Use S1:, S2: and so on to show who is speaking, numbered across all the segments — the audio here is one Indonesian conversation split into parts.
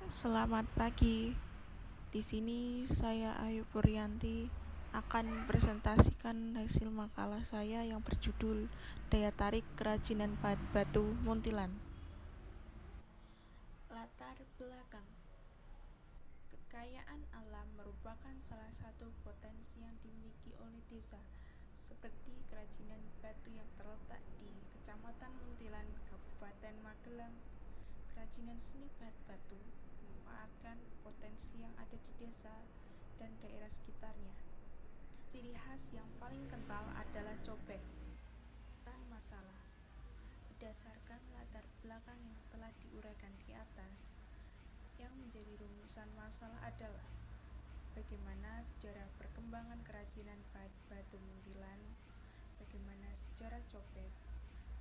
S1: Selamat pagi. Di sini saya Ayu Puryanti akan presentasikan hasil makalah saya yang berjudul Daya Tarik Kerajinan Batu Muntilan. Latar belakang. Kekayaan alam merupakan salah satu potensi yang dimiliki oleh desa, seperti kerajinan batu yang terletak di Kecamatan Muntilan, Kabupaten Magelang. Kerajinan seni batu memanfaatkan potensi yang ada di desa dan daerah sekitarnya. Ciri khas yang paling kental adalah cobek dan masalah. Berdasarkan latar belakang yang telah diuraikan di atas, yang menjadi rumusan masalah adalah bagaimana sejarah perkembangan kerajinan batu muntilan, bagaimana sejarah cobek,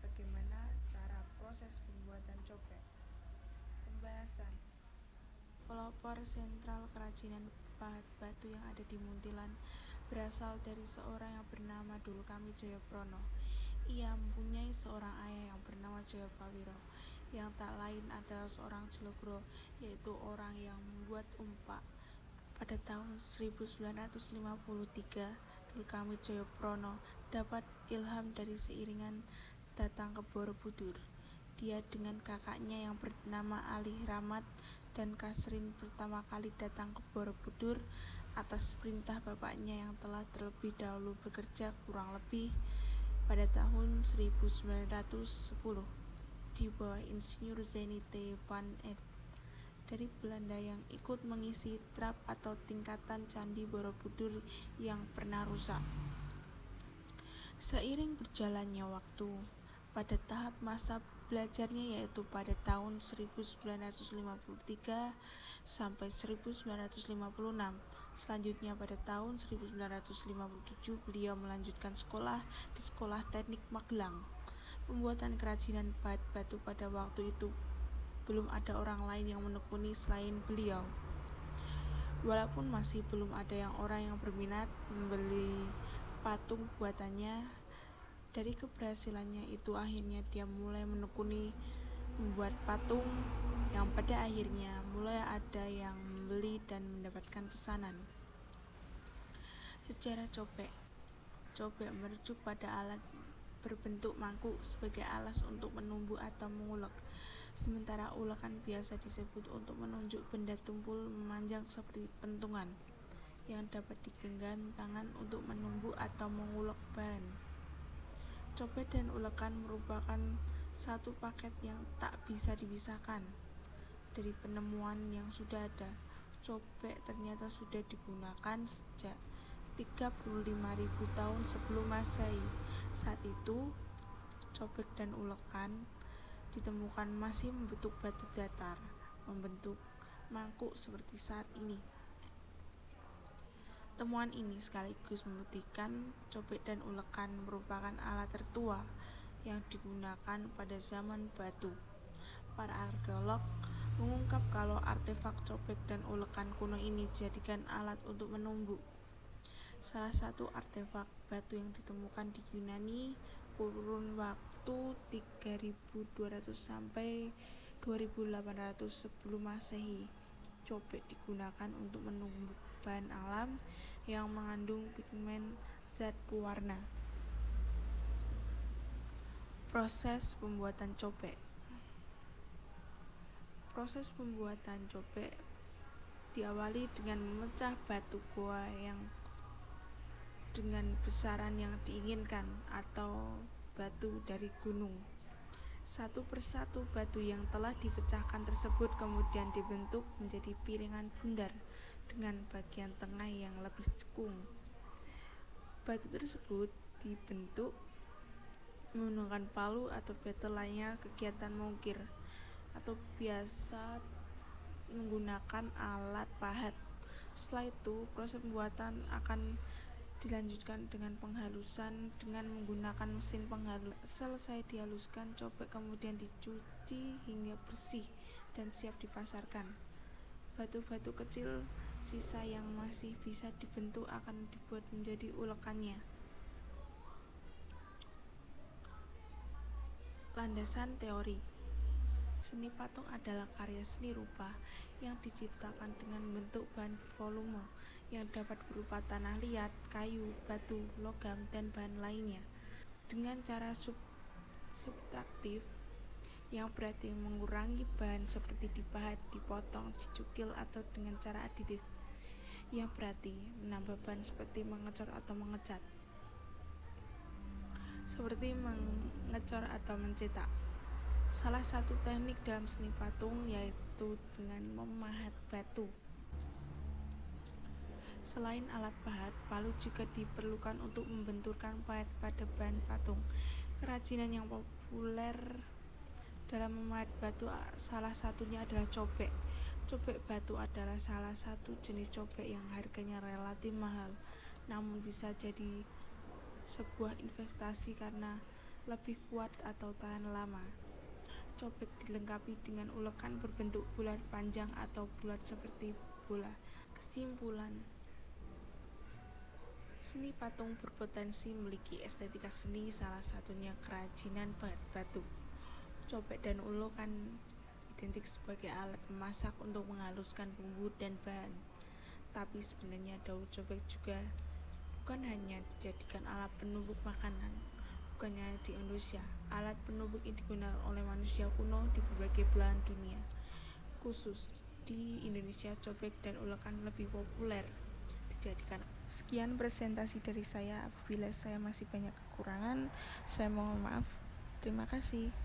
S1: bagaimana cara proses pembuatan cobek. Pembahasan. Pelopor sentral kerajinan pahat batu yang ada di Muntilan berasal dari seorang yang bernama Dulkami Jayaprono. Ia mempunyai seorang ayah yang bernama Jayapawiro, yang tak lain adalah seorang Jelogro, yaitu orang yang membuat umpak. Pada tahun 1953, Dulkami Jayaprono dapat ilham dari seiringan datang ke Borobudur. Dia dengan kakaknya yang bernama Ali Rahmat dan Kasrin pertama kali datang ke Borobudur atas perintah bapaknya yang telah terlebih dahulu bekerja kurang lebih pada tahun 1910 di bawah Insinyur Zeni T. van Epp dari Belanda yang ikut mengisi trap atau tingkatan Candi Borobudur yang pernah rusak. Seiring berjalannya waktu, pada tahap masa belajarnya yaitu pada tahun 1953 sampai 1956. Selanjutnya pada tahun 1957 beliau melanjutkan sekolah di Sekolah Teknik Magelang. Pembuatan kerajinan pahat batu pada waktu itu belum ada orang lain yang menekuni selain beliau. Walaupun masih belum ada orang yang berminat membeli patung buatannya, dari keberhasilannya itu akhirnya dia mulai menekuni membuat patung yang pada akhirnya mulai ada yang membeli dan mendapatkan pesanan. Sejarah cobek. Cobek merujuk pada alat berbentuk mangkuk sebagai alas untuk menumbuh atau mengulek, sementara ulekan biasa disebut untuk menunjuk benda tumpul memanjang seperti pentungan yang dapat digenggam tangan untuk menumbuh atau mengulek bahan. Cobek dan ulekan merupakan satu paket yang tak bisa dipisahkan. Dari penemuan yang sudah ada, cobek ternyata sudah digunakan sejak 35.000 tahun sebelum Masehi. Saat itu, cobek dan ulekan ditemukan masih membentuk batu datar, membentuk mangkuk seperti saat ini. Temuan ini sekaligus membuktikan cobek dan ulekan merupakan alat tertua yang digunakan pada zaman batu. Para arkeolog mengungkap kalau artefak cobek dan ulekan kuno ini dijadikan alat untuk menumbuk. Salah satu artefak batu yang ditemukan di Yunani kurun waktu 3200 sampai 2800 sebelum Masehi. Cobek digunakan untuk menumbuk bahan alam yang mengandung pigmen zat pewarna. Proses pembuatan cobek. Proses pembuatan cobek diawali dengan memecah batu goa yang dengan besaran yang diinginkan atau batu dari gunung. Satu persatu batu yang telah dipecahkan tersebut kemudian dibentuk menjadi piringan bundar dengan bagian tengah yang lebih cekung. Batu tersebut dibentuk menggunakan palu atau betel lainnya. Kegiatan mengukir atau biasa menggunakan alat pahat. Setelah itu, proses pembuatan akan dilanjutkan dengan penghalusan dengan menggunakan mesin penghalus. Selesai dihaluskan, cobek kemudian dicuci hingga bersih dan siap dipasarkan. Batu-batu kecil sisa yang masih bisa dibentuk akan dibuat menjadi ulekannya. Landasan teori. Seni patung adalah karya seni rupa yang diciptakan dengan bentuk bahan volume yang dapat berupa tanah liat, kayu, batu, logam, dan bahan lainnya dengan cara subtraktif yang berarti mengurangi bahan seperti dipahat, dipotong, dicukil atau dengan cara aditif yang berarti menambah bahan seperti mengecor atau mengecat, seperti mengecor atau mencetak. Salah satu teknik dalam seni patung yaitu dengan memahat batu. Selain alat pahat, palu juga diperlukan untuk membenturkan pahat pada bahan patung. Kerajinan yang populer dalam memahat batu salah satunya adalah cobek. Cobek batu adalah salah satu jenis cobek yang harganya relatif mahal, namun bisa jadi sebuah investasi karena lebih kuat atau tahan lama. Cobek dilengkapi dengan ulekan berbentuk bulat panjang atau bulat seperti bola. Kesimpulan, seni patung berpotensi memiliki estetika seni, salah satunya kerajinan bahan batu. Cobek dan ulekan identik sebagai alat memasak untuk menghaluskan bumbu dan bahan. Tapi sebenarnya daun cobek juga bukan hanya dijadikan alat penumbuk makanan. Bukannya di Indonesia, alat penumbuk ini digunakan oleh manusia kuno di berbagai belahan dunia. Khusus di Indonesia, cobek dan ulekan lebih populer dijadikan. Sekian presentasi dari saya. Apabila saya masih banyak kekurangan, saya mohon maaf. Terima kasih.